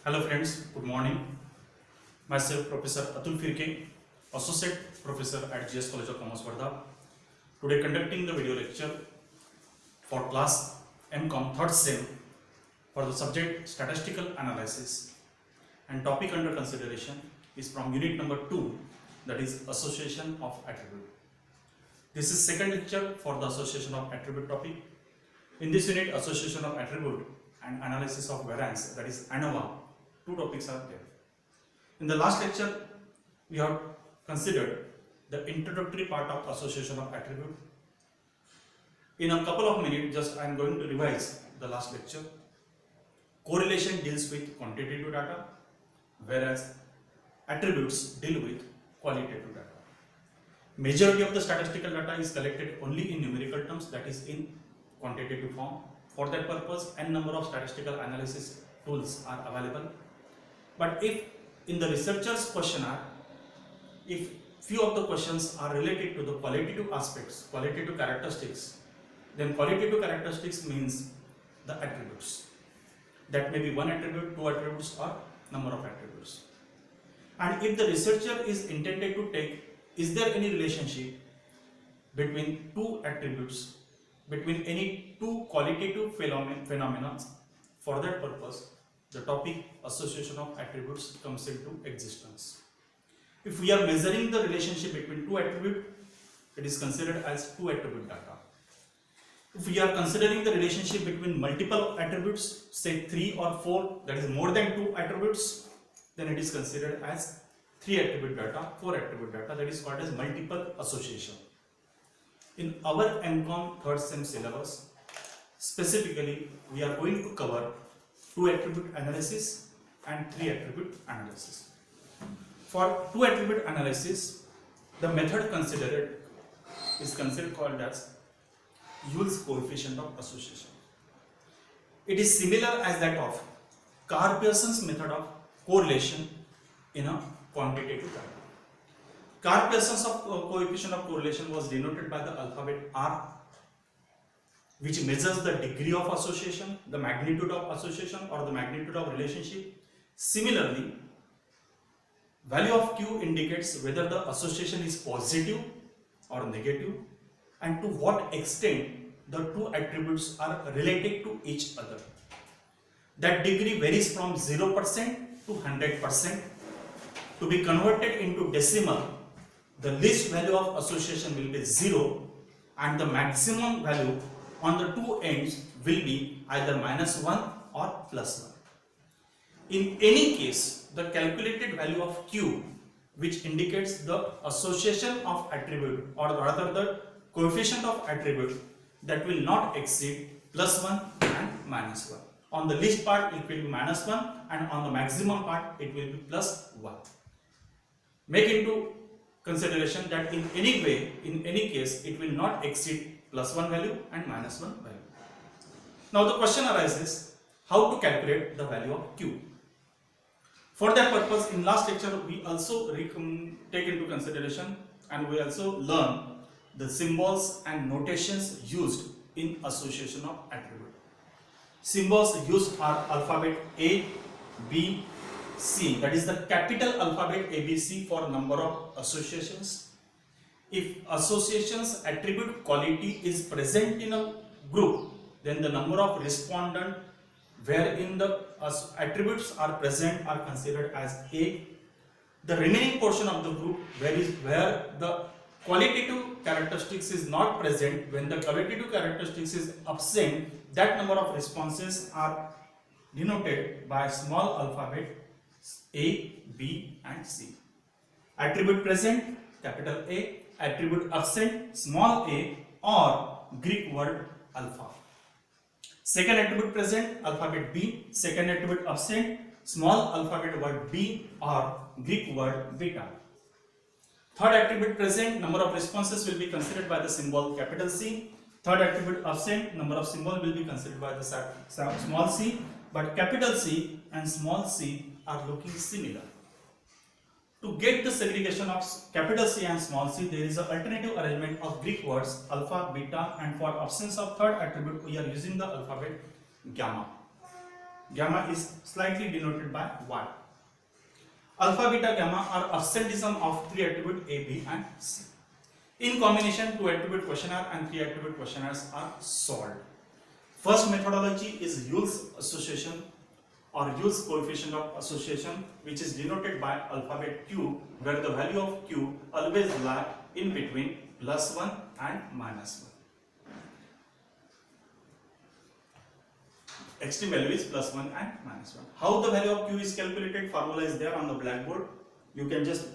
Hello friends, good morning. Myself Professor Atul Firke, Associate Professor at GS College of Commerce, Wardha. Today conducting the video lecture for class MCOM 3rd Sem for the subject Statistical Analysis, and topic under consideration is from unit number 2, that is Association of Attribute. This is second lecture for the Association of Attribute topic. In this unit, Association of Attribute and Analysis of Variance, that is ANOVA, two topics are there. In the last lecture, we have considered the introductory part of Association of Attribute. In a couple of minutes, just I am going to revise the last lecture. Correlation deals with quantitative data, whereas attributes deal with qualitative data. Majority of the statistical data is collected only in numerical terms, that is in quantitative form. For that purpose, n number of statistical analysis tools are available. But if in the researcher's questionnaire, if few of the questions are related to the qualitative aspects, qualitative characteristics, then qualitative characteristics means the attributes. That may be one attribute, two attributes, or number of attributes. And if the researcher is intended to take, is there any relationship between two attributes, between any two qualitative phenomena, for that purpose, the topic Association of Attributes comes into existence. If we are measuring the relationship between two attributes, it is considered as two attribute data. If we are considering the relationship between multiple attributes, say 3 or 4, that is more than 2 attributes, then it is considered as 3 attribute data, 4 attribute data, that is called as multiple association. In our MCOM 3rd Sem syllabus, specifically we are going to cover 2 attribute analysis and 3 attribute analysis. For 2 attribute analysis, the method considered is called as Yule's coefficient of association. It is similar as that of Carr-Pearson's method of correlation in a quantitative data. Carr-Pearson's coefficient of correlation was denoted by the alphabet R, which measures the degree of association, the magnitude of association, or the magnitude of relationship. Similarly, value of Q indicates whether the association is positive or negative, and to what extent the two attributes are related to each other. That degree varies from 0% to 100%. To be converted into decimal, the least value of association will be 0 and the maximum value on the two ends will be either -1 or +1. In any case, the calculated value of Q, which indicates the association of attribute, or rather the coefficient of attribute, that will not exceed +1 and -1. On the least part it will be -1 and on the maximum part it will be +1. Make into consideration that in any way, in any case, it will not exceed +1 value and -1 value. Now the question arises, how to calculate the value of Q? For that purpose, in last lecture we also take into consideration and we also learn the symbols and notations used in association of attribute. Symbols used are alphabet A, B, C, that is the capital alphabet ABC for number of associations. If associations attribute quality is present in a group, then the number of respondents wherein the attributes are present are considered as A. The remaining portion of the group where the qualitative characteristics is not present, when the qualitative characteristics is absent, that number of responses are denoted by small alphabet A, B and C. Attribute present, capital A, attribute absent, small a, or Greek word alpha. Second attribute present, alphabet B, second attribute absent, small alphabet word B or Greek word beta. Third attribute present, number of responses will be considered by the symbol capital C. Third attribute absent, number of symbol will be considered by the small c, but capital C and small c are looking similar. To get the segregation of capital C and small c, there is an alternative arrangement of Greek words alpha, beta, and for absence of third attribute we are using the alphabet gamma. gamma is slightly denoted by y. Alpha, beta, gamma are absenteeism of three attribute A, B and C. In combination, two attribute questionnaire and three attribute questionnaires are solved. First methodology is Yule's association or Yule's coefficient of association, which is denoted by alphabet Q, where the value of Q always lie in between +1 and -1. Extreme value is +1 and -1. How the value of Q is calculated? Formula is there on the blackboard. You can just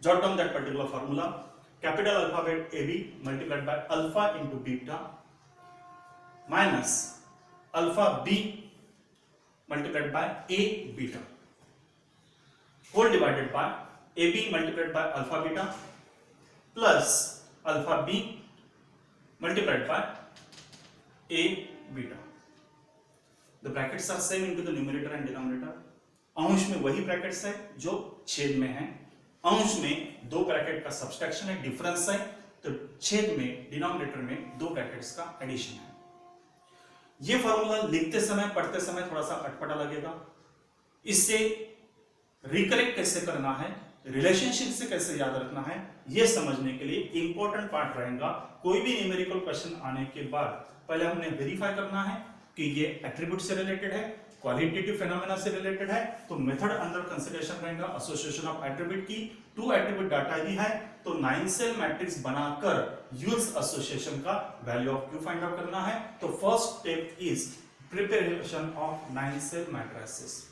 jot down that particular formula. Capital alphabet AB multiplied by alpha into beta minus alpha B multiplied by A beta whole divided by AB multiplied by alpha beta plus alpha B multiplied by A beta. The brackets are same into the numerator and denominator. अंश में वही brackets है जो छेद में है, अंश में दो ब्रैकेट का सब्सट्रैक्शन है, डिफरेंस है, तो छेद में डिनोमिनेटर में दो ब्रैकेट्स का एडिशन है। ये फॉर्मूला लिखते समय पढ़ते समय थोड़ा सा अटपटा लगेगा, इससे रिकलेक्ट कैसे करना है, रिलेशनशिप से कैसे याद रखना है, ये समझने के लिए इंपॉर्टेंट पार्ट रहेगा। कोई भी न्यूमेरिकल क्वेश्चन आने के बाद पहले हमने वेरीफाई करना है कि ये एट्रीब्यूट से रिलेटेड है, क्वालिटेटिव फेनोमेना से रिलेटेड है, तो मेथड अंडर कंसीडरेशन रहेगा एसोसिएशन ऑफ एट्रीब्यूट की। टू एट्रीब्यूट डाटा दी है तो 9 सेल मैट्रिक्स बनाकर यूल्स एसोसिएशन का value of Q find out करना है। तो first step is preparation of 9 cell matrices.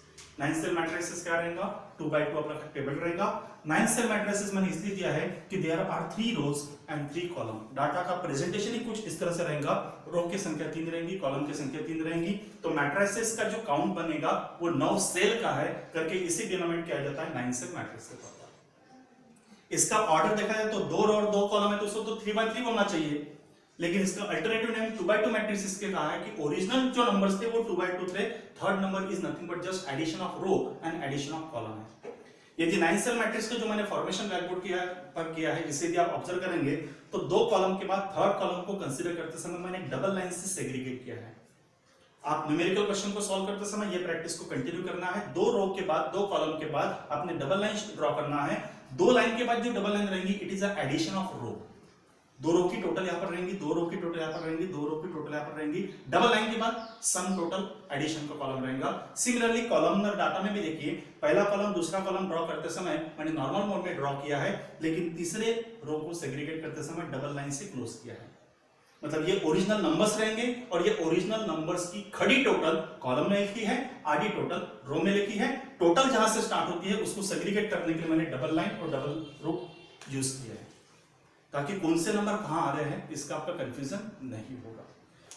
9 cell matrices क्या रहेगा? 2x2 अपना टेबल रहेगा। 9 सेल मैट्रिसेस मैंने इसलिए दिया है कि there are 3 rows and 3 column. Data का प्रेजेंटेशन ही कुछ इस तरह से रहेगा, रो की संख्या 3 रहेंगी, कॉलम की संख्या 3 रहेंगी, तो मैट्रिसेस का जो काउंट बनेगा वो 9 सेल का है करके इसी डिनोमिनेट किया जाता है 9 सेल मैट्रिक्स के तौर पर। इसका ऑर्डर देखा जाए तो 2 रो और 2 कॉलम है तो उसको तो 3x3 होना चाहिए, लेकिन इसका अल्टरनेटिव नेम 2x2 मैट्रिक्स इसके कहा है कि ओरिजिनल जो नंबर्स थे वो 2x2 थे, third number is nothing but just addition of row and addition of column है। यदि 9 सेल मैट्रिक्स का जो मैंने फॉर्मेशन ब्लैकबोर्ड किया है, इसे यदि आप ऑब्जर्व करेंगे तो 2 कॉलम के बाद थर्ड कॉलम को कंसीडर करते समय मैंने एक डबल लाइन से सेग्रीगेट किया है। आप न्यूमेरिकल क्वेश्चन को सॉल्व करते समय ये प्रैक्टिस को कंटिन्यू करना है। 2 रो के बाद 2 कॉलम के बाद आपने डबल लाइन ड्रॉ करना है। 2 लाइन के बाद जो डबल लाइन रहेंगी it is a addition of row. 2 row की टोटल यहां पर रहेंगी, 2 रो की टोटल यहां पर रहेंगी, 2 रो की टोटल यहां पर रहेंगी। डबल लाइन के बाद सम टोटल एडिशन का कॉलम रहेगा। सिमिलरली कॉलमनर डाटा में भी देखिए, पहला कॉलम दूसरा कॉलम ड्रॉ करते समय मैंने नॉर्मल मोड में ड्रॉ किया है, लेकिन तीसरे रो को सेग्रीगेट करते समय डबल लाइन से क्लोज किया है। मतलब ये ओरिजिनल नंबर्स रहेंगे और ये ओरिजिनल नंबर्स की खड़ी टोटल कॉलम में लिखी है, आधी टोटल रो में लिखी है। टोटल जहां से स्टार्ट होती है उसको सेग्रीगेट करने के लिए मैंने डबल लाइन और डबल रो यूज किया है, ताकि कौन से नंबर कहां आ रहे हैं इसका आपका कंफ्यूजन नहीं होगा।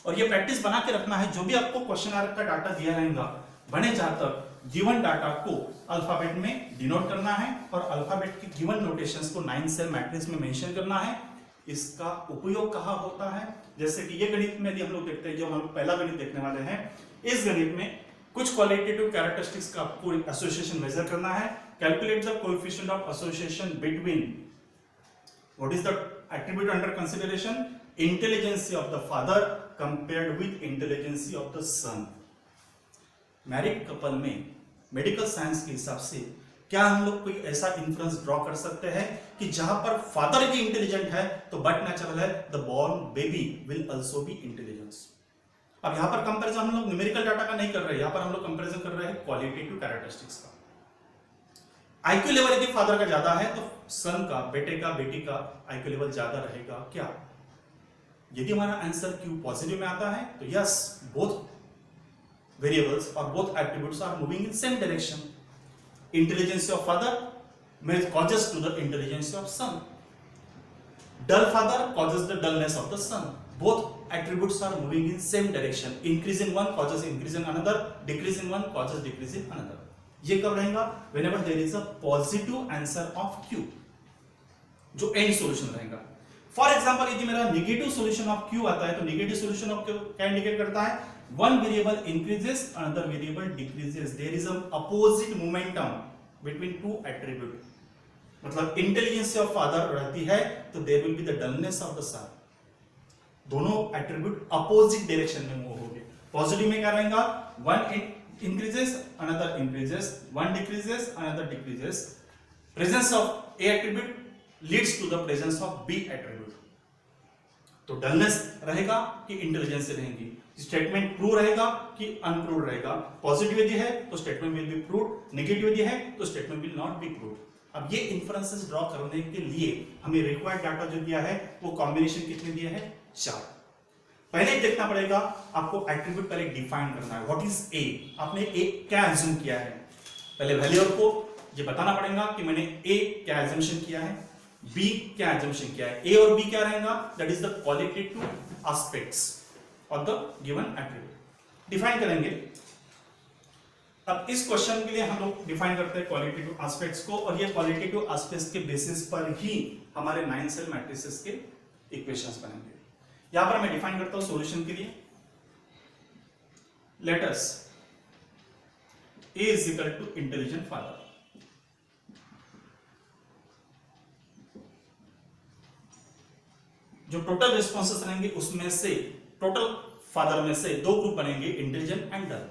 और ये प्रैक्टिस बना के रखना है, जो भी आपको क्वेश्चन का डाटा दिया रहेगा बने जहां तक गिवन डाटा को अल्फाबेट में डिनोट करना है और अल्फाबेट की गिवन नोटेशंस को 9 सेल मैट्रिक्स में मेंशन करना है। इसका उपयोग कहां होता है? जैसे कि ये गणित में यदि हम लोग देखते हैं, जो हम पहला गणित देखने वाले हैं, इस गणित में कुछ क्वालिटेटिव कैरेक्टरिस्टिक्स का आपको एसोसिएशन मेजर करना है। Calculate the coefficient of association between what is the attribute under consideration? Intelligence of the father compared with intelligence of the son. Married couple में मेडिकल साइंस के हिसाब से क्या हम लोग कोई ऐसा इन्फ्लुएंस ड्रॉ कर सकते हैं कि जहां पर फादर भी इंटेलिजेंट है तो बट नेचुरल है the born baby will also be intelligence. अब यहां पर कंपैरिजन हम लोग न्यूमेरिकल डाटा का नहीं कर रहे, यहां पर हम लोग कंपैरिजन कर रहे हैं क्वालिटेटिव कैरेक्टरिस्टिक्स का। आईक्यू लेवल यदि फादर का ज्यादा है तो सन का, बेटे का, बेटी का आईक्यू लेवल ज्यादा रहेगा क्या? यदि हमारा आंसर क्यू पॉजिटिव में आता है तो यस, बोथ वेरिएबल्स और both attributes are moving in same direction. Intelligence of father may causes to the intelligence of son. Dull father causes the dullness of the son. Both attributes are moving in same direction. Increase in one causes increase in another, decrease in one causes decrease in another. ये कब रहेगा? Whenever there is a positive answer of Q, जो end solution रहेगा। For example, यदि मेरा negative solution of Q आता है तो negative solution of Q क्या indicate करता है? One variable increases, another variable decreases. There is an opposite momentum between two attributes. मतलब इंटेलिजेंस ऑफ फादर रहती है तो there will be the dullness of the son. दोनों एट्रीब्यूट अपोजिट डायरेक्शन में move होंगे। पॉजिटिव में क्या रहेगा, one increases, another increases, one decreases, another decreases. Presence of A attribute leads to the presence of B attribute. तो dullness रहेगा कि intelligence रहेगी, स्टेटमेंट ट्रू रहेगा कि अनप्रूव रहेगा। पॉजिटिव यदि है तो statement will be proved, negative यदि है तो statement will not be proved. अब ये इन्फरेंसेस ड्रॉ करने के लिए हमें रिक्वायर्ड डाटा जो दिया है वो कॉम्बिनेशन कितने दिए हैं, 4। पहले देखना पड़ेगा आपको एट्रीब्यूट पहले डिफाइन करना है, व्हाट इज ए, आपने ए क्या एज्यूम किया है, पहले वैल्यूअर को ये बताना पड़ेगा कि मैंने ए क्या एज्यूमशन किया है, बी क्या एज्यूमशन किया है। ए और बी क्या रहेगा, that is the qualitative aspects of the given attribute, define करेंगे। अब इस क्वेश्चन के लिए हम लोग डिफाइन करते हैं क्वालिटेटिव एस्पेक्ट्स को, और ये क्वालिटेटिव एस्पेक्ट्स के बेसिस पर ही हमारे 9 सेल मैट्रिसेस के इक्वेशंस बनेंगे। यहां पर मैं डिफाइन करता हूं सॉल्यूशन के लिए, let us A is equal to intelligent father. जो टोटल रिस्पॉन्सेस रहेंगे उसमें से टोटल फादर में से 2 ग्रुप बनेंगे, इंटेलिजेंट एंड डल।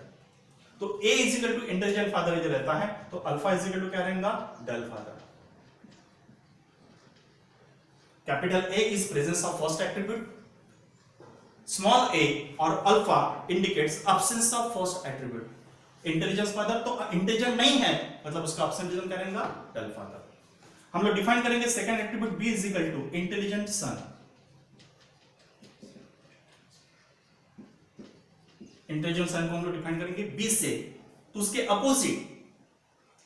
तो A is equal to intelligent father यदि रहता है तो अल्फा इज इक्वल टू क्या रहेगा, dull father. Capital A is presence of first attribute, small a और alpha indicates absence of first attribute। Intelligence father तो intelligent नहीं है, मतलब उसका एब्सेंटिज्म क्या रहेगा, डल फादर। हम लोग डिफाइन करेंगे second attribute B is equal to intelligent son. Intelligent son को हम लोग डिफाइन करेंगे B से, तो उसके opposite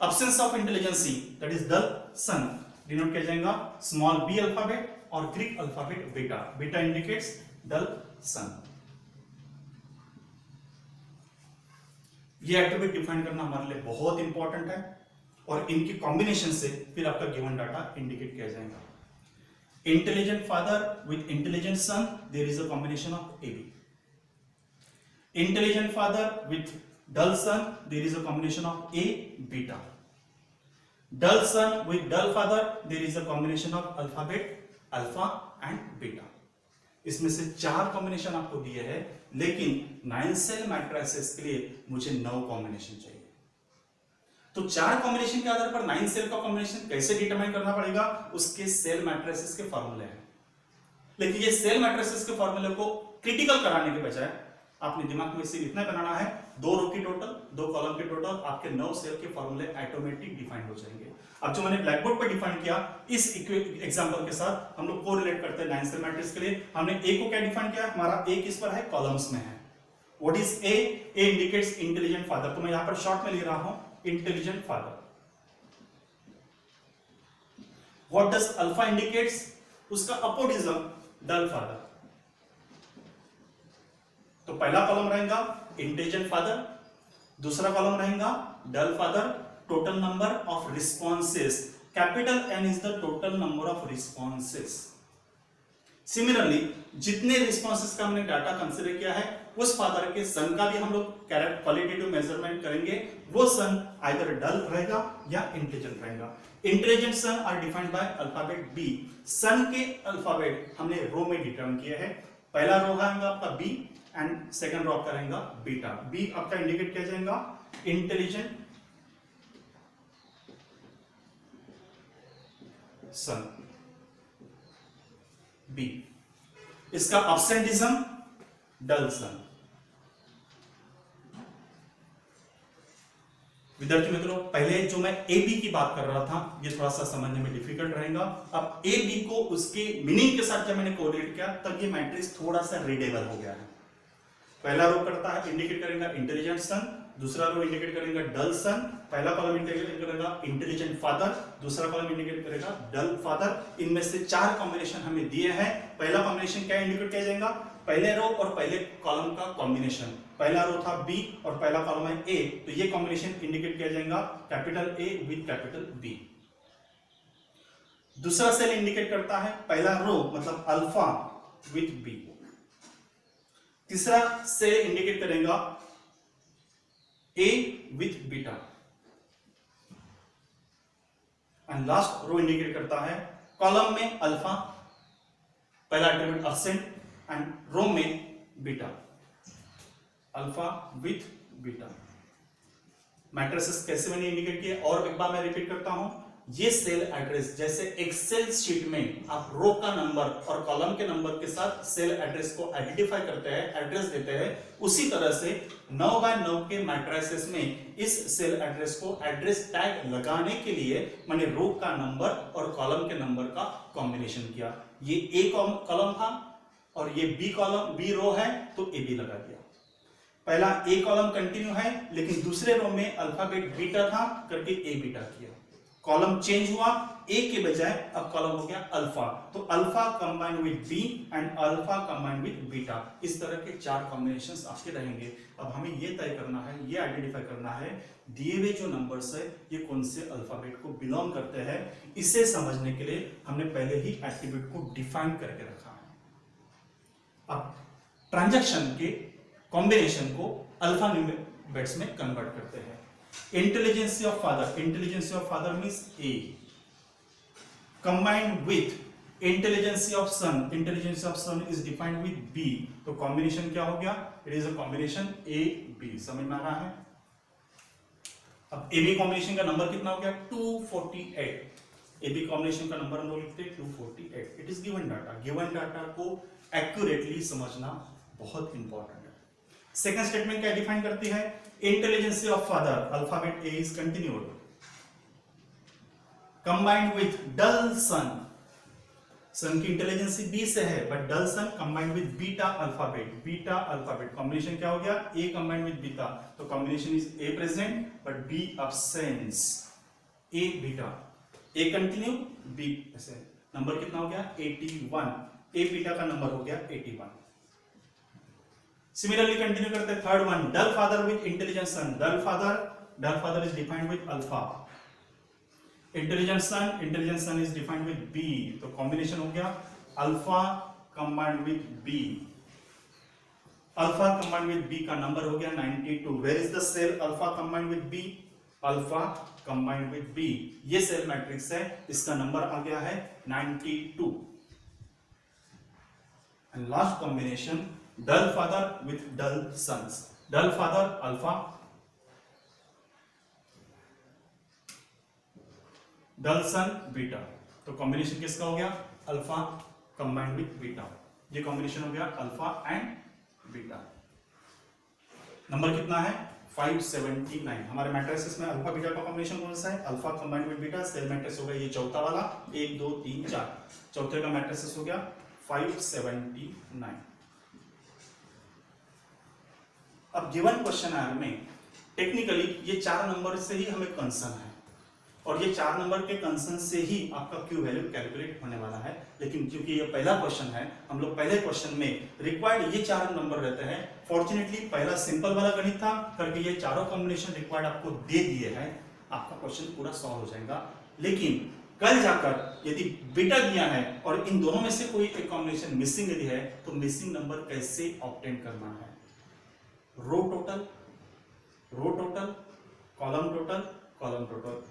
absence of intelligency that is dull son denote किया जाएगा स्मॉल b अल्फाबेट और Greek alphabet beta. Beta indicates dull son. ये एट्रीब्यूट डिफाइन करना हमारे लिए बहुत इंपॉर्टेंट है, और इनकी कॉम्बिनेशन से फिर आपका गिवन डाटा इंडिकेट किया जाएगा। Intelligent father with intelligent son, there is a combination of AB। Intelligent father with dull son, there is a combination of A beta. Dull son with dull father, there is a combination of alphabet alpha and beta. इसमें से 4 combination आपको दिए हैं, लेकिन 9 cell matrices के लिए मुझे 9 combination चाहिए। तो 4 कॉम्बिनेशन के आधार पर 9 सेल का कॉम्बिनेशन कैसे डिटरमाइन करना पड़ेगा, उसके सेल मैट्रिसेस के फॉर्मूले हैं। लेकिन ये सेल मैट्रिसेस के फॉर्मूले को क्रिटिकल कराने के बजाय आपने दिमाग में सिर्फ इतना बनाना है, 2 रो की टोटल 2 कॉलम के टोटल, आपके 9 सेल के फॉर्मूले ऑटोमेटिक डिफाइन हो जाएंगे। अब जो मैंने ब्लैक बोर्ड पर डिफाइन किया, इस एग्जांपल के साथ हम लोग कोरिलेट करते हैं 9 सेल मैट्रिक्स के लिए। हमने ए को क्या डिफाइन किया, हमारा ए किस पर है, कॉलम्स में है। What is a, A indicates intelligent father, तो मैं यहां पर शॉर्ट में लिख रहा हूं intelligent father. What does alpha indicates, उसका अपोजिज्म डल फादर। तो पहला कॉलम रहेगा इंटेलिजेंट फादर, दूसरा कॉलम रहेगा dull father. Total number of responses, capital N is the total number of responses. Similarly जितने रिस्पॉन्सेस का हमने डाटा कंसीडर किया है, उस फादर के सन का भी हम लोग क्वालिटेटिव मेजरमेंट करेंगे। वो सन आइदर डल रहेगा या इंटेलिजेंट रहेगा। Intelligent son are defined by alphabet B। Son के अल्फाबेट हमने रो में डिटरमाइन किया है। पहला रो रहेगा आपका B एंड सेकंड रो आपका रहेगा बीटा। B आपका इंडिकेट किया जाएगा इंटेलिजेंट सन B, इसका एब्सेंटिज्म डल सन। विद्यार्थी मित्रों, पहले जो मैं ए बी की बात कर रहा था, ये थोड़ा सा समझने में डिफिकल्ट रहेगा। अब ए बी को उसके मीनिंग के साथ जब मैंने कोरिलेट किया, तब ये मैट्रिक्स थोड़ा सा रीडेबल हो गया है। पहला रो करता है इंडिकेट करेगा इंटेलिजेंट सन, दूसरा रो इंडिकेट करेगा डल सन, पहला कॉलम इंडिकेट करेगा इंटेलिजेंट फादर, दूसरा कॉलम इंडिकेट करेगा डल फादर। इनमें से 4 कॉम्बिनेशन हमें दिए हैं। पहला कॉम्बिनेशन क्या इंडिकेट किया जाएगा, पहले रो और पहले कॉलम का कॉम्बिनेशन। पहला रो था B और पहला कॉलम है A, तो ये कॉम्बिनेशन इंडिकेट किया जाएगा capital A with capital B। दूसरा सेल इंडिकेट करता है पहला रो मतलब अल्फा विद B। तीसरा सेल इंडिकेट करेगा A with beta, and last row indicate करता है कॉलम में अल्फा, पहला एट्रीब्यूट एब्सेंट, एंड रो में beta. Alpha with beta. Matrices कैसे मैंने इंडिकेट किया और एक बार मैं रिपीट करता हूं, ये सेल एड्रेस जैसे एक्सेल शीट में आप रो का नंबर और कॉलम के नंबर के साथ सेल एड्रेस को आइडेंटिफाई करते हैं, एड्रेस देते हैं, उसी तरह से 9 बाय 9 के मैट्रिसेस में इस सेल एड्रेस को एड्रेस टैग लगाने के लिए मैंने रो का नंबर और कॉलम के नंबर का कॉम्बिनेशन किया। ये ए कॉलम था और ये बी रो है तो ए बी लगा दिया। पहला ए कॉलम कंटिन्यू है लेकिन दूसरे रो में अल्फाबेट बीटा था करके ए बीटा किया। कॉलम चेंज हुआ, ए के बजाय अब कॉलम हो गया अल्फा, तो alpha combined with B and alpha combined with beta. इस तरह के 4 कॉम्बिनेशंस आपके रहेंगे। अब हमें ये तय करना है, ये आइडेंटिफाई करना है दिए हुए जो नंबर्स है ये कौन से अल्फाबेट को बिलोंग करते हैं। इसे समझने के लिए हमने पहले ही एट्रीब्यूट को डिफाइन करके रखा है। अब ट्रांजैक्शन के कॉम्बिनेशन को अल्फा न्यूमेरिक्स में कन्वर्ट करते हैं। Intelligence of father means A combined with intelligence of son is defined with B, तो कॉम्बिनेशन क्या हो गया? It is a combination A B. समझ में आ रहा है? अब ए बी कॉम्बिनेशन का नंबर कितना हो गया? 248। ए बी कॉम्बिनेशन का नंबर हम लोग लिखते हैं 248। It is given data. Given data को एक्यूरेटली समझना बहुत इंपॉर्टेंट है। सेकंड स्टेटमेंट क्या डिफाइन करती है? Intelligency of father, alphabet A is continued, combined with dull son. Son की इंटेलिजेंसी बी से है but dull son combined with beta alphabet. Combination क्या हो गया? ए कंबाइंड विथ बीटा, तो combination is A present but B absence. A beta, A continue B ऐसे। Number कितना हो गया? 81। ए बीटा का नंबर हो गया 81। सिमिलरली कंटिन्यू करते हैं third one, dull father with intelligent son. Dull father is defined with alpha. Intelligent son is defined with B, तो कॉम्बिनेशन हो गया alpha combined with B. Alpha combined with B का नंबर हो गया 92। Where is the cell alpha combined with B? Alpha combined with B, ये cell matrix है, इसका नंबर आ गया है 92। And last combination dull father with dull sons. Dull father alpha, dull sun beta, तो कॉम्बिनेशन किसका हो गया? Alpha combined with beta. ये कॉम्बिनेशन हो गया अल्फा एंड बीटा। नंबर कितना है? 579। हमारे मैट्रिसेस में अल्फा बीटा का कॉम्बिनेशन कौन सा है? Alpha combined with beta. Cell matrix हो गया ये चौथा वाला, 1 2 3 4, चौथे का मैट्रिसेस हो गया 579। अब गिवन क्वेश्चन आयर में टेक्निकली ये 4 नंबर से ही हमें कंसर्न है और ये 4 नंबर के कंसर्न से ही आपका क्यू वैल्यू कैलकुलेट होने वाला है। लेकिन क्योंकि ये पहला क्वेश्चन है, हम लोग पहले क्वेश्चन में रिक्वायर्ड ये 4 नंबर रहते हैं। फॉर्चुनेटली पहला सिंपल वाला गणित था करके ये चारों कॉम्बिनेशन रिक्वायर्ड आपको दे दिए हैं, आपका क्वेश्चन पूरा सॉल्व हो जाएगा। लेकिन कल जाकर यदि बीटा दिया है और इन दोनों में से कोई एक कॉम्बिनेशन मिसिंग यदि है तो मिसिंग नंबर कैसे ऑब्टेन करना है? रो टोटल, कॉलम टोटल,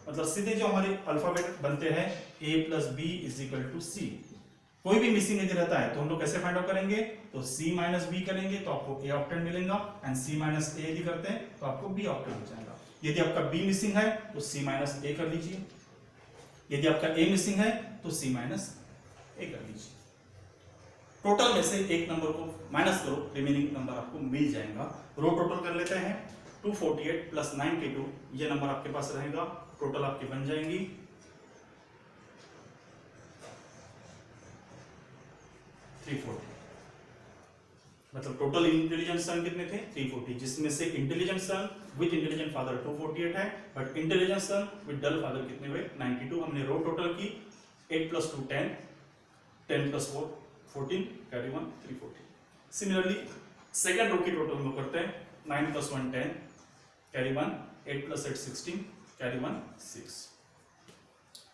मतलब सीधे जो हमारे अल्फाबेट बनते हैं a plus B is equal to C. कोई भी मिसिंग यदि रहता है तो हम लोग कैसे फाइंड आउट करेंगे? तो c माइनस बी करेंगे तो आपको a ऑक्टेन मिलेगा एंड c माइनस a यदि करते हैं तो आपको b ऑक्टेन हो जाएगा। यदि आपका b मिसिंग है तो c माइनस a कर लीजिए, यदि आपका a मिसिंग है तो c माइनस a कर लीजिए। टोटल में से एक नंबर को माइनस करो, रिमेनिंग नंबर आपको मिल जाएगा। रो टोटल कर लेते हैं, 248 प्लस 92, ये नंबर आपके पास रहेगा। टोटल आपकी बन जाएंगी 340। मतलब टोटल इंटेलिजेंट सन कितने थे? 340, जिसमें से intelligent son with intelligent father 248 है but intelligent son with dull father कितने हुए? 92। हमने रो टोटल की 8 plus 2 10, 10 plus 4 14, carry 1 340। Similarly second row की टोटल हम करते हैं 9 plus 1 10, carry 1, 8 plus 8 16, carry 1 6।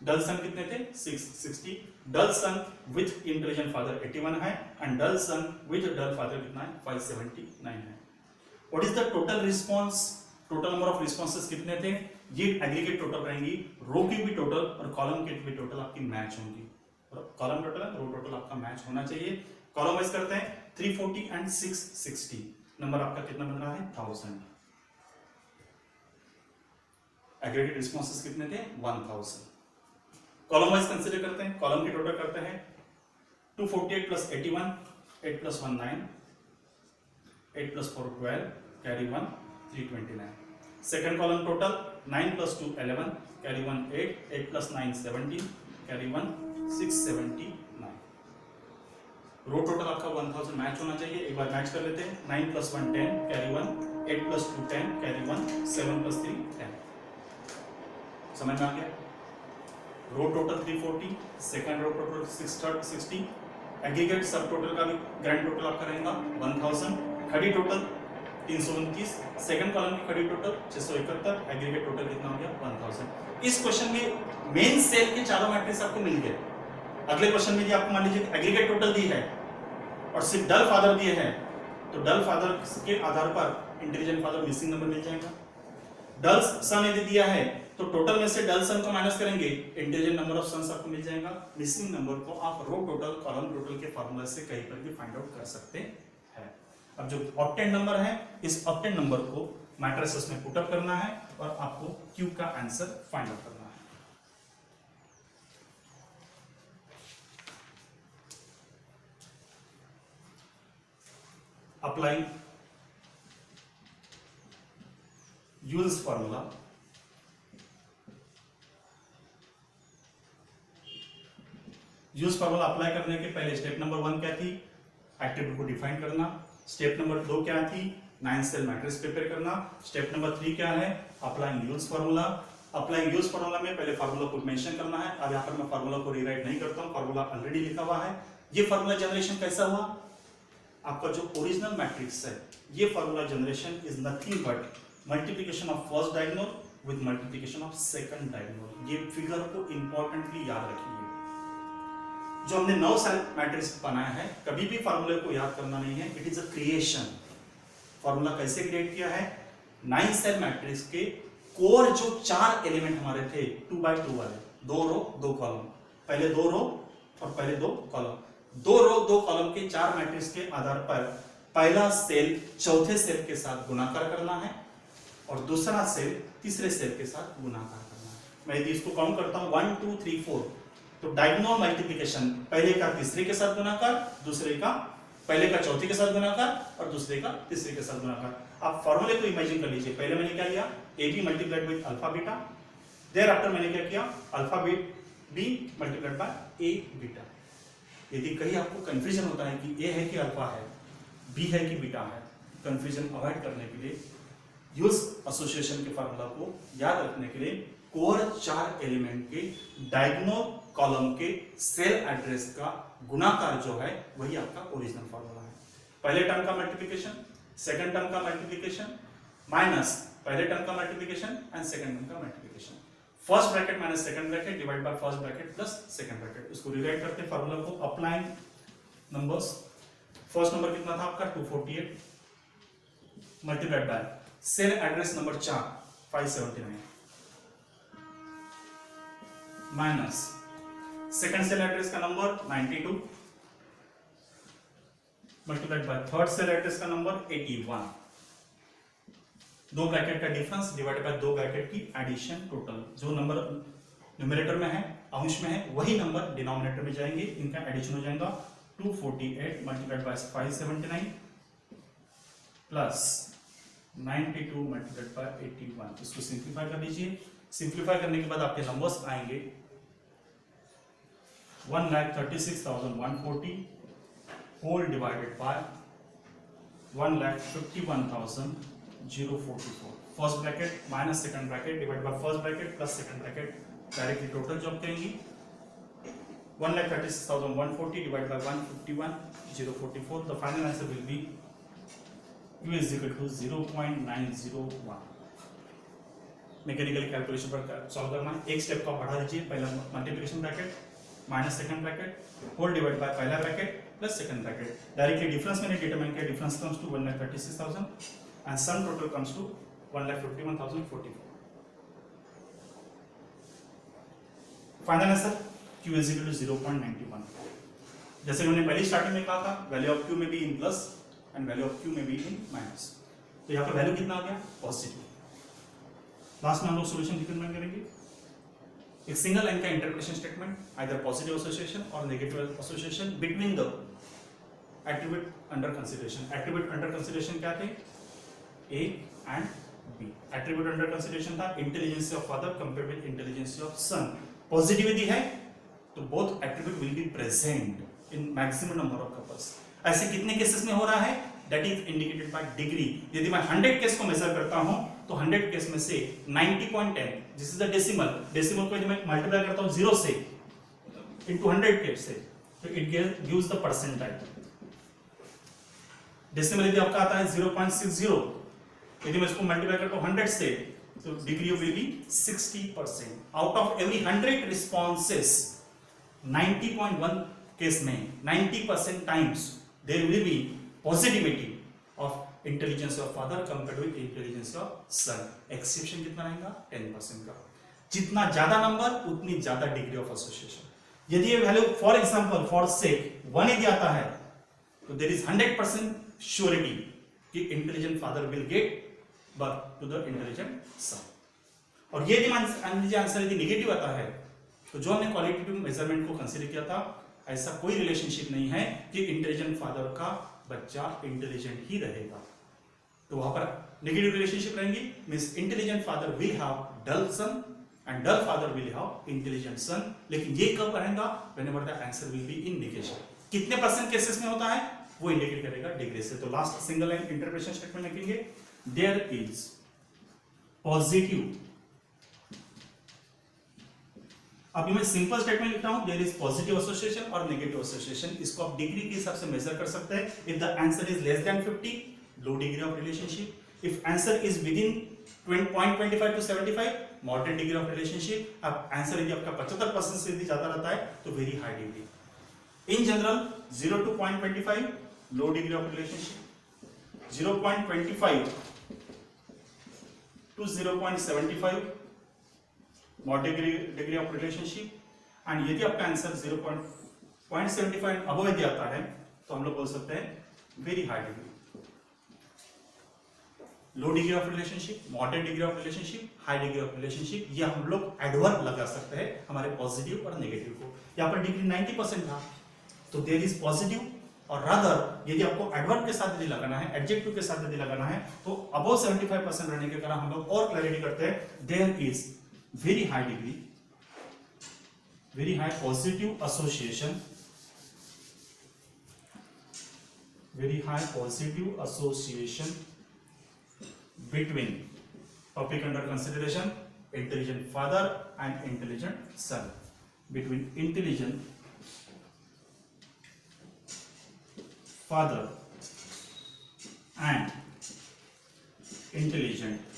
Dull son कितने थे? 6 60। Dull son with intelligent father 81 है and dull son with dull father कितना है? 579 है। What is the total response? Total number of responses कितने थे? ये एग्रीगेट टोटल रहेंगी, रो की भी टोटल और कॉलम की भी टोटल आपकी मैच होंगी। कॉलम टोटल रो टोटल आपका मैच होना चाहिए। कॉलम वाइज करते हैं 340 एंड 660। नंबर आपका कितना बन रहा है 1000। एग्रीगेट रिस्पॉन्सेस कितने थे 1000। कॉलम वाइज कंसीडर करते हैं, कॉलम की टोटल करते हैं 248 plus 81, 8 plus 1 9, 8 plus 4 12, carry 1 329। Second column total 9 plus 2 11, carry 1 8, 8 plus 9 17, carry 1 679। रो टोटल आपका 1000 मैच होना चाहिए, एक बार मैच कर लेते हैं। 9 plus 1 10, carry 1, 8 plus 2 10, carry 1, 7 plus 3 10। समझ में आ गया? Row total 340, second row total 60, aggregate सब टोटल का भी ग्रैंड टोटल आपका रहेगा 1000, खड़ी टोटल 329, सेकंड कॉलम की खड़ी टोटल 671, एग्रीगेट टोटल कितना हो गया 1000। इस क्वेश्चन में मेन सेल के चारों मैट्रिक्स आपको मिल गए। अगले क्वेश्चन में जी आपको मान लीजिए एग्रीगेट टोटल दी है और सिर्फ डल फादर दिए हैं, तो डल फादर के आधार पर इंटेलिजेंट फादर मिसिंग नंबर मिल जाएगा। डल सन यदि दिया है तो टोटल में से डल सन को माइनस करेंगे, इंटेलिजेंट नंबर ऑफ सन्स आपको मिल जाएगा। मिसिंग नंबर को आप रो टोटल कॉलम टोटल के फार्मूला से कहीं पर भी फाइंड आउट कर सकते हैं। अब जो ऑक्टेन नंबर है, इस ऑक्टेन नंबर को मैट्रिसेस में पुट अप करना है और आपको क्यू का आंसर फाइंड आउट करना है। Apply use formula, use formula apply करने के पहले स्टेप नंबर 1 क्या थी, एट्रीब्यूट को डिफाइन करना। स्टेप नंबर 2 क्या थी, 9 सेल मैट्रिक्स प्रिपेयर करना। स्टेप नंबर 3 क्या है, applying use formula. Applying use formula में पहले फार्मूला को मेंशन करना है। अब यहाँ पर मैं फार्मूला को रीराइट नहीं करता हूँ, फार्मूला ऑलरेडी लिखा हुआ है। ये फार्मूला जनरेशन कैसा हुआ, आपका जो ओरिजिनल मैट्रिक्स है, ये formula generation is nothing but multiplication of first diagonal with multiplication of second diagonal. ये फिगर को इंपॉर्टेंटली याद रखिए। जो हमने 9 सेल मैट्रिक्स बनाया है, कभी भी फार्मूले को याद करना नहीं है, it is a creation. Formula कैसे क्रिएट किया है, 9 सेल मैट्रिक्स के कोर जो 4 एलिमेंट हमारे थे 2 बाय 2 वाले, 2 रो 2 कॉलम, पहले 2 रो और पहले 2 कॉलम, 2 रो 2 कॉलम के 4 मैट्रिक्स के आधार पर पहला सेल चौथे सेल के साथ गुणाकार करना है और दूसरा सेल तीसरे सेल के साथ गुणाकार करना है। मैं यदि इसको काउंट करता हूं 1 2 3 4, तो डायगोनल मल्टीप्लिकेशन पहले का तीसरे के साथ गुणाकार, दूसरे का पहले का चौथे के साथ गुणाकार और दूसरे का तीसरे के साथ गुणाकार। आप फॉर्मूले को इमेजिन कर लीजिए। पहले मैंने क्या लिया, A B multiplied with alpha beta, thereafter मैंने क्या किया, alpha B multiplied by A beta. यदि कहीं आपको कंफ्यूजन होता है कि ए है कि अल्फा है, बी है कि बीटा है, कंफ्यूजन अवॉइड करने के लिए यूज एसोसिएशन के फार्मूला को याद रखने के लिए कोर 4 एलिमेंट के डायगोनल कॉलम के सेल एड्रेस का गुणाकार जो है वही आपका ओरिजिनल फार्मूला है। पहले टर्म का मल्टीप्लिकेशन, सेकंड टर्म का मल्टीप्लिकेशन माइनस पहले टर्म का मल्टीप्लिकेशन एंड सेकंड टर्म का multiplication. First bracket minus second bracket divide by first bracket plus second bracket. इसको रिराइट करते हैं फार्मूला को। अप्लाइंग नंबर्स, फर्स्ट नंबर कितना था आपका 248 multiplied by cell address number 4 579 minus second cell address का number 92 multiplied by third cell address का number 81। दो ब्रैकेट का डिफरेंस डिवाइडेड बाय दो ब्रैकेट की एडिशन टोटल। जो नंबर न्यूमरेटर में है, अंश में है, वही नंबर डिनोमिनेटर में जाएंगे, इनका एडिशन हो जाएगा 248 multiplied bye 579 plus 92 multiplied bye 81। इसको सिंप्लीफाई कर लीजिए। सिंप्लीफाई करने के बाद आपके नंबर्स आएंगे 1,36,140 whole divided by 1,51,044। First bracket minus second bracket divide by first bracket plus second bracket, directly total job करेंगे 1,36,140 divide by 151,044। The final answer will be u is equal to 0.901। Mechanical calculation पर solve करना है। एक step को बढ़ा दीजिए, पहला multiplication bracket minus second bracket whole divide by पहला bracket plus second bracket. Directly difference मैंने डिटरमाइन किया, difference comes to 1,36,000 and sum total comes to 1,51,044। Final answer q is equal to 0.91। जैसे मैंने पहली स्टार्टिंग में कहा था, वैल्यू ऑफ q में भी in plus and value of Q में बी इन माइनस। तो यहाँ पर वैल्यू कितना आ गया? पॉजिटिव। लास्ट में हम लोग सोल्यूशन डिटरमाइन करेंगे। एक सिंगल लाइन का interpretation statement, either positive association और negative association between the attribute under consideration. Attribute under consideration क्या थे? A and B. Attribute under consideration था intelligence of father compared with intelligence of son. Positivity है तो both attribute will be present in maximum number of couples. ऐसे कितने cases में हो रहा है? That is indicated by degree. यदि मैं 100 केस को मेजर करता हूं तो 100 केस में से 90.10, this is the decimal, decimal को यदि मैं मल्टीप्लाई करता हूं 0 से इनटू 100 केस से, तो it gives the percentile. Decimal यदि आपका आता है 0.60, यदि मैं इसको मल्टीप्लाई करता हूं 100 से, तो degree will be 60%। Out of every 100 responses 90.1 case में 90% times there will be positivity of intelligence of father compared with intelligence of son. Exception कितना रहेगा? 10% का। जितना ज्यादा नंबर उतनी ज्यादा डिग्री ऑफ एसोसिएशन। यदि ये value for example for sake 1 यदि आता है तो देयर इज 100% श्योरिटी कि intelligent father will get birth to the intelligent son. और ये यदि आंसर यदि नेगेटिव आता है तो जो हमने क्वालिटेटिव मेजरमेंट को कंसीडर किया था, ऐसा कोई रिलेशनशिप नहीं है कि इंटेलिजेंट फादर का बच्चा इंटेलिजेंट ही रहेगा। तो वहां पर नेगेटिव रिलेशनशिप रहेंगी, means intelligent father will have dull son and dull father will have intelligent son. लेकिन ये कब रहेगा? Whenever the answer will be in negation. कितने परसेंट केसेस में होता है वो इंडिकेट करेगा डिग्री से। तो last single line interpretation statement लिखेंगे, देयर इज पॉजिटिव। अभी मैं सिंपल स्टेटमेंट लिख रहा हूं, देयर इज पॉजिटिव एसोसिएशन और नेगेटिव एसोसिएशन। इसको आप डिग्री के हिसाब से मेजर कर सकते हैं। If the answer is less than 50, low degree of relationship. If answer is within 0.25 to 75, moderate degree of relationship. अब आंसर यदि आपका 75% से यदि ज्यादा रहता है तो very high degree. In general 0 to 0.25 low degree of relationship, 0.25 to 0.75 moderate degree of relationship. And यदि आपका आंसर 0.75 अबव यदि आता है तो हम लोग बोल सकते हैं very high degree. Low degree of relationship, moderate degree of relationship, high degree of relationship, ये हम लोग एडवर्ब लगा सकते हैं हमारे पॉजिटिव और नेगेटिव को। यहाँ पर डिग्री 90% था तो देयर इज पॉजिटिव। और रादर यदि आपको एडवर्ब के साथ यदि लगाना है, एडजेक्टिव के साथ यदि लगाना है, तो अबव 75% रहने के कारण हम लोग और क्लैरिटी करते हैं, there is very high degree, very high positive association, very high positive association between topic under consideration intelligent father and intelligent son, between intelligent father and intelligent।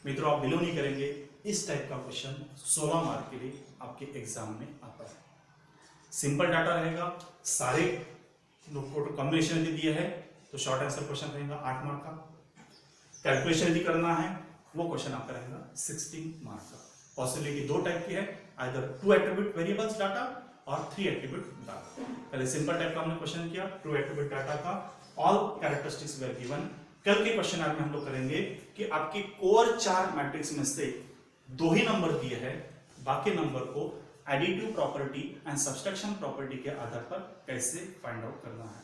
मित्रों आप बिलो नहीं करेंगे, इस टाइप का क्वेश्चन 16 मार्क के लिए आपके exam में आता है। सिंपल डाटा रहेगा, सारे कॉम्बिनेशन यदि दिए है तो शॉर्ट आंसर क्वेश्चन रहेगा 8 मार्क का। कैलकुलेशन यदि करना है वो क्वेश्चन आपका रहेगा 16 मार्क का। पॉसिबिलिटी 2 टाइप की है, आइदर 2 एट्रीब्यूट वेरिएबल्स डाटा और 3 एट्रीब्यूट डाटा। पहले सिंपल टाइप का हमने क्वेश्चन किया, 2 एट्रीब्यूट डाटा का, ऑल कैरेक्टरिस्टिक्स वर गिवन। कल के क्वेश्चन में हम लोग करेंगे कि आपके कोर 4 मैट्रिक्स में से 2 ही नंबर दिए हैं, बाकी नंबर को additive property and subtraction property के आधार पर कैसे फाइंड आउट करना है।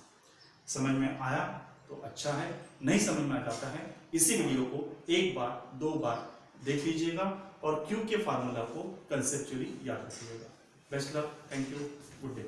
समझ में आया तो अच्छा है, नहीं समझ में आता है इसी वीडियो को 1 बार 2 बार देख लीजिएगा और क्यू के फार्मूला को कंसेप्चुअली याद रखिएगा। Best luck, thank you, good day.